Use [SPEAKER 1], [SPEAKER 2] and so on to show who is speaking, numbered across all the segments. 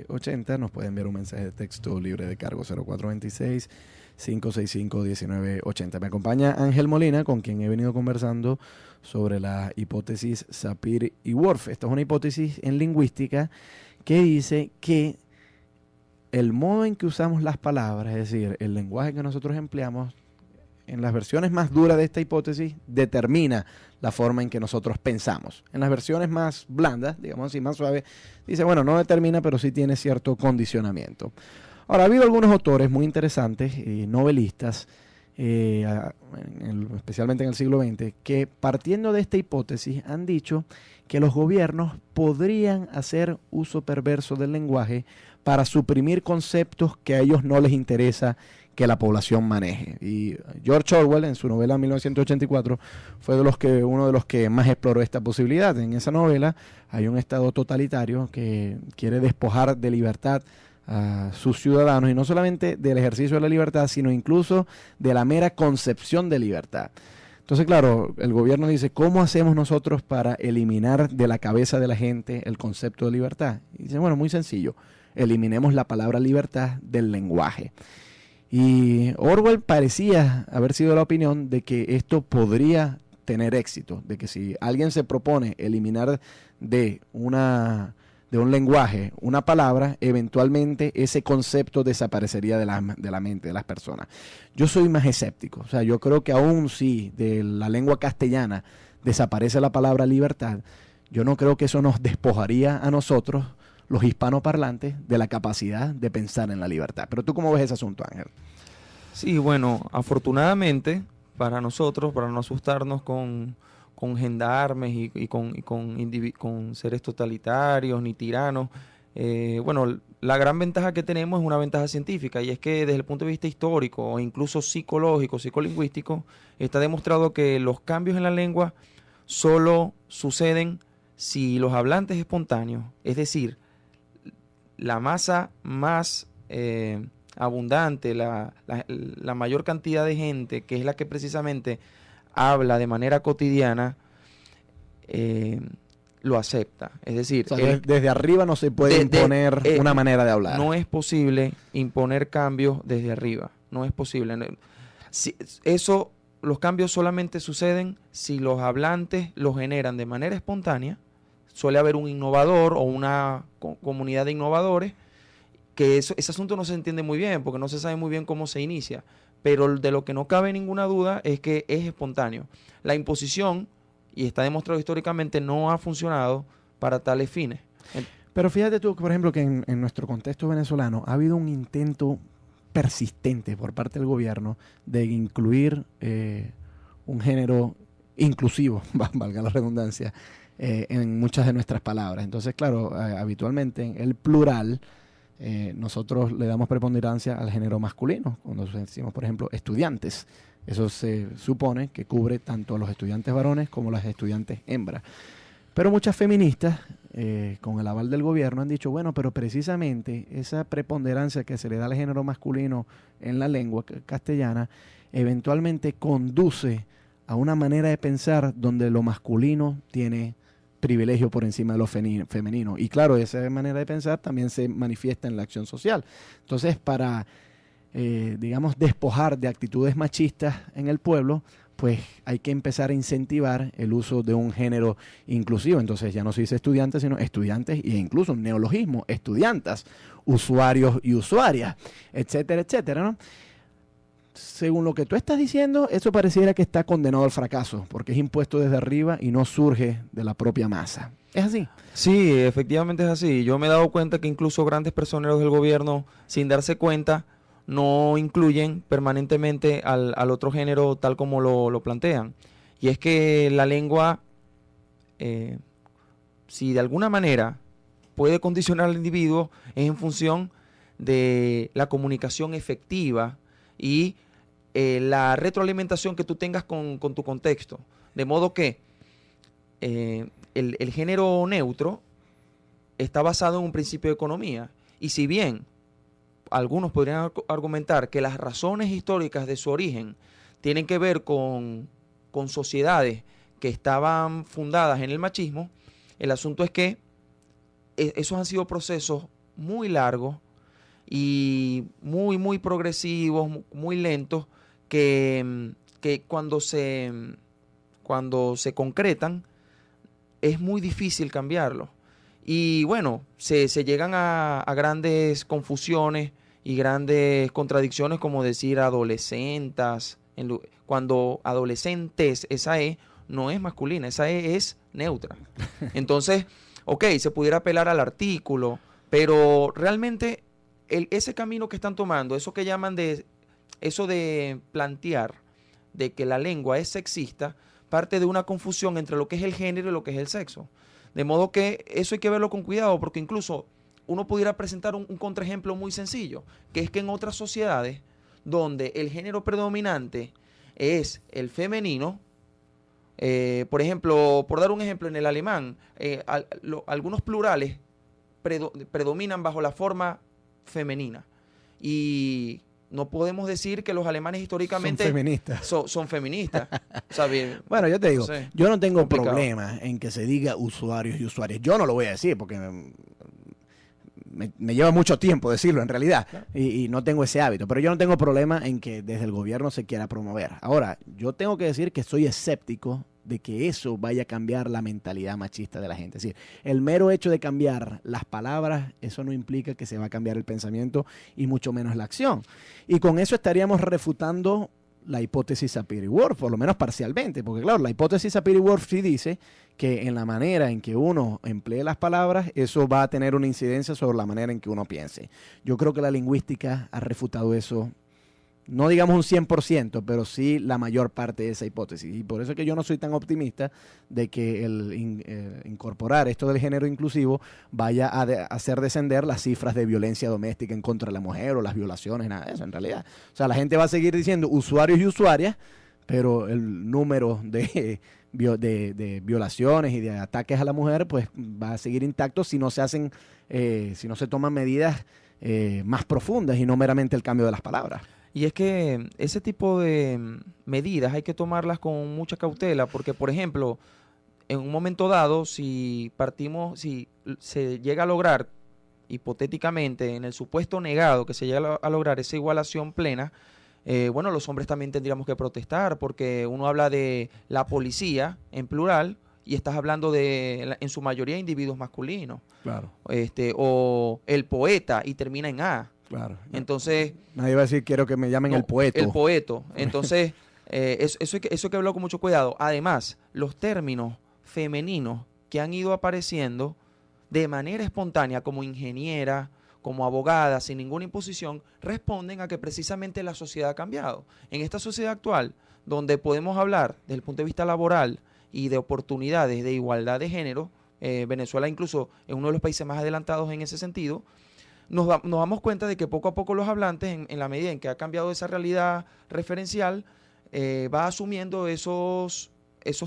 [SPEAKER 1] 80, nos puede enviar un mensaje de texto libre de cargo 0426-565-1980. Me acompaña Ángel Molina, con quien he venido conversando sobre la hipótesis Sapir y Whorf. Esta es una hipótesis en lingüística que dice que el modo en que usamos las palabras, es decir, el lenguaje que nosotros empleamos, en las versiones más duras de esta hipótesis, determina la forma en que nosotros pensamos. En las versiones más blandas, digamos así, más suaves, dice, bueno, no determina, pero sí tiene cierto condicionamiento. Ahora, ha habido algunos autores muy interesantes, novelistas, especialmente en el siglo XX, que partiendo de esta hipótesis han dicho que los gobiernos podrían hacer uso perverso del lenguaje para suprimir conceptos que a ellos no les interesa que la población maneje. Y George Orwell, en su novela 1984, fue uno de los que más exploró esta posibilidad. En esa novela hay un estado totalitario que quiere despojar de libertad a sus ciudadanos, y no solamente del ejercicio de la libertad, sino incluso de la mera concepción de libertad. Entonces, claro, el gobierno dice, ¿cómo hacemos nosotros para eliminar de la cabeza de la gente el concepto de libertad? Y dice, bueno, muy sencillo, eliminemos la palabra libertad del lenguaje. Y Orwell parecía haber sido de la opinión de que esto podría tener éxito, de que si alguien se propone eliminar de un lenguaje una palabra, eventualmente ese concepto desaparecería de la mente de las personas. Yo soy más escéptico, o sea, yo creo que aún si de la lengua castellana desaparece la palabra libertad, yo no creo que eso nos despojaría a nosotros, los hispanoparlantes, de la capacidad de pensar en la libertad. Pero ¿tú cómo ves ese asunto, Ángel?
[SPEAKER 2] Sí, bueno, afortunadamente para nosotros, para no asustarnos con gendarmes y con seres totalitarios ni tiranos, bueno, la gran ventaja que tenemos es una ventaja científica, y es que desde el punto de vista histórico o incluso psicológico, psicolingüístico, está demostrado que los cambios en la lengua solo suceden si los hablantes espontáneos, es decir, la masa más abundante, la mayor cantidad de gente, que es la que precisamente habla de manera cotidiana, lo acepta. Es decir,
[SPEAKER 1] o sea, desde arriba no se puede imponer una manera de hablar.
[SPEAKER 2] No es posible imponer cambios desde arriba. No es posible. Los cambios solamente suceden si los hablantes los generan de manera espontánea. Suele haber un innovador o una comunidad de innovadores, que ese asunto no se entiende muy bien, porque no se sabe muy bien cómo se inicia. Pero de lo que no cabe ninguna duda es que es espontáneo. La imposición, y está demostrado históricamente, no ha funcionado para tales fines.
[SPEAKER 1] Pero fíjate tú, por ejemplo, que en nuestro contexto venezolano ha habido un intento persistente por parte del gobierno de incluir un género inclusivo, valga la redundancia, en muchas de nuestras palabras. Entonces, claro, habitualmente en el plural nosotros le damos preponderancia al género masculino. Cuando decimos, por ejemplo, estudiantes, eso se supone que cubre tanto a los estudiantes varones como a las estudiantes hembras. Pero muchas feministas, con el aval del gobierno, han dicho, bueno, pero precisamente esa preponderancia que se le da al género masculino en la lengua castellana eventualmente conduce a una manera de pensar donde lo masculino tiene privilegio por encima de lo femenino. Y claro, esa manera de pensar también se manifiesta en la acción social. Entonces, para, digamos, despojar de actitudes machistas en el pueblo, pues hay que empezar a incentivar el uso de un género inclusivo. Entonces ya no se dice estudiantes, sino estudiantes, e incluso un neologismo, estudiantas, usuarios y usuarias, etcétera, etcétera, ¿no? Según lo que tú estás diciendo, eso pareciera que está condenado al fracaso, porque es impuesto desde arriba y no surge de la propia masa. ¿Es así?
[SPEAKER 2] Sí, efectivamente es así. Yo me he dado cuenta que incluso grandes personeros del gobierno, sin darse cuenta, no incluyen permanentemente al otro género tal como lo plantean. Y es que la lengua, si de alguna manera puede condicionar al individuo, es en función de la comunicación efectiva y la retroalimentación que tú tengas con tu contexto. De modo que el género neutro está basado en un principio de economía. Y si bien algunos podrían argumentar que las razones históricas de su origen tienen que ver con sociedades que estaban fundadas en el machismo, el asunto es que esos han sido procesos muy largos y muy, muy progresivos, muy lentos, que cuando se concretan es muy difícil cambiarlos. Y bueno, se llegan a grandes confusiones y grandes contradicciones, como decir adolescentas, cuando adolescentes, esa E no es masculina, esa E es neutra. Entonces, ok, se pudiera apelar al artículo, pero realmente ese camino que están tomando, eso que llaman eso de plantear de que la lengua es sexista, parte de una confusión entre lo que es el género y lo que es el sexo. De modo que eso hay que verlo con cuidado, porque incluso uno pudiera presentar un contraejemplo muy sencillo, que es que en otras sociedades donde el género predominante es el femenino, por ejemplo, por dar un ejemplo, en el alemán, algunos plurales predominan bajo la forma femenina. Y no podemos decir que los alemanes históricamente
[SPEAKER 1] son feministas.
[SPEAKER 2] Son feministas. ¿Sabes?
[SPEAKER 1] Bueno, yo te digo,
[SPEAKER 2] Entonces,
[SPEAKER 1] yo no tengo
[SPEAKER 2] complicado.
[SPEAKER 1] problema en que se diga usuarios y usuarias. Yo no lo voy a decir porque me lleva mucho tiempo decirlo en realidad,
[SPEAKER 2] Claro.
[SPEAKER 1] y no tengo ese hábito, pero yo no tengo problema en que desde el gobierno se quiera promover. Ahora, yo tengo que decir que soy escéptico de que eso vaya a cambiar la mentalidad machista de la gente. Es decir, el mero hecho de cambiar las palabras, eso no implica que se va a cambiar el pensamiento y mucho menos la acción. Y con eso estaríamos refutando la hipótesis Sapir-Whorf, por lo menos parcialmente, porque claro, la hipótesis Sapir-Whorf sí dice que en la manera en que uno emplee las palabras, eso va a tener una incidencia sobre la manera en que uno piense. Yo creo que la lingüística ha refutado eso, no digamos un 100%, pero sí la mayor parte de esa hipótesis. Y por eso es que yo no soy tan optimista de que el incorporar esto del género inclusivo vaya a hacer descender las cifras de violencia doméstica en contra de la mujer o las violaciones, nada de eso en realidad. O sea, la gente va a seguir diciendo usuarios y usuarias, pero el número de violaciones y de ataques a la mujer pues va a seguir intacto si no se hacen, si no se toman medidas más profundas y no meramente el cambio de las palabras.
[SPEAKER 2] Y es que ese tipo de medidas hay que tomarlas con mucha cautela, porque, por ejemplo, en un momento dado, si se llega a lograr, hipotéticamente, en el supuesto negado que se llega a lograr esa igualación plena, bueno, los hombres también tendríamos que protestar, porque uno habla de la policía en plural y estás hablando en su mayoría, individuos masculinos.
[SPEAKER 1] Claro.
[SPEAKER 2] O el poeta y termina en A.
[SPEAKER 1] Claro.
[SPEAKER 2] Entonces,
[SPEAKER 1] nadie va a decir quiero que me llamen el poeta.
[SPEAKER 2] El poeto. Entonces, eso hay que hablarlo con mucho cuidado. Además, los términos femeninos que han ido apareciendo de manera espontánea, como ingeniera, como abogada, sin ninguna imposición, responden a que precisamente la sociedad ha cambiado. En esta sociedad actual, donde podemos hablar desde el punto de vista laboral y de oportunidades de igualdad de género, Venezuela incluso es uno de los países más adelantados en ese sentido. Nos damos cuenta de que poco a poco los hablantes, en la medida en que ha cambiado esa realidad referencial, va asumiendo esos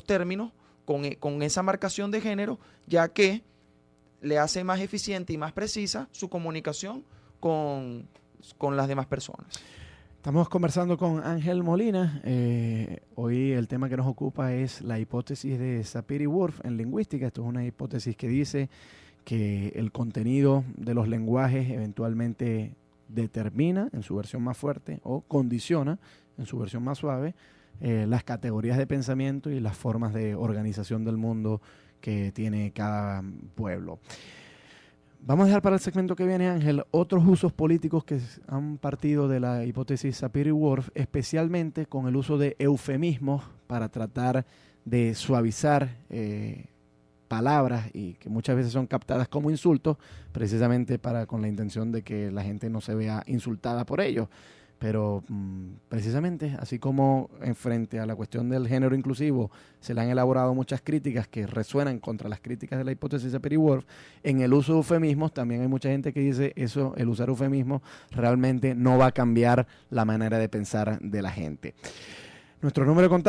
[SPEAKER 2] términos con esa marcación de género, ya que le hace más eficiente y más precisa su comunicación con las demás personas.
[SPEAKER 1] Estamos conversando con Ángel Molina. Hoy el tema que nos ocupa es la hipótesis de Sapir-Whorf en lingüística. Esto es una hipótesis que dice que el contenido de los lenguajes eventualmente determina en su versión más fuerte o condiciona en su versión más suave las categorías de pensamiento y las formas de organización del mundo que tiene cada pueblo. Vamos a dejar para el segmento que viene, Ángel, otros usos políticos que han partido de la hipótesis Sapir-Whorf, especialmente con el uso de eufemismos para tratar de suavizar palabras y que muchas veces son captadas como insultos, precisamente con la intención de que la gente no se vea insultada por ellos. Pero precisamente, así como en frente a la cuestión del género inclusivo se le han elaborado muchas críticas que resuenan contra las críticas de la hipótesis de Sapir-Whorf, en el uso de eufemismos también hay mucha gente que dice eso, el usar eufemismos realmente no va a cambiar la manera de pensar de la gente. Nuestro número de contacto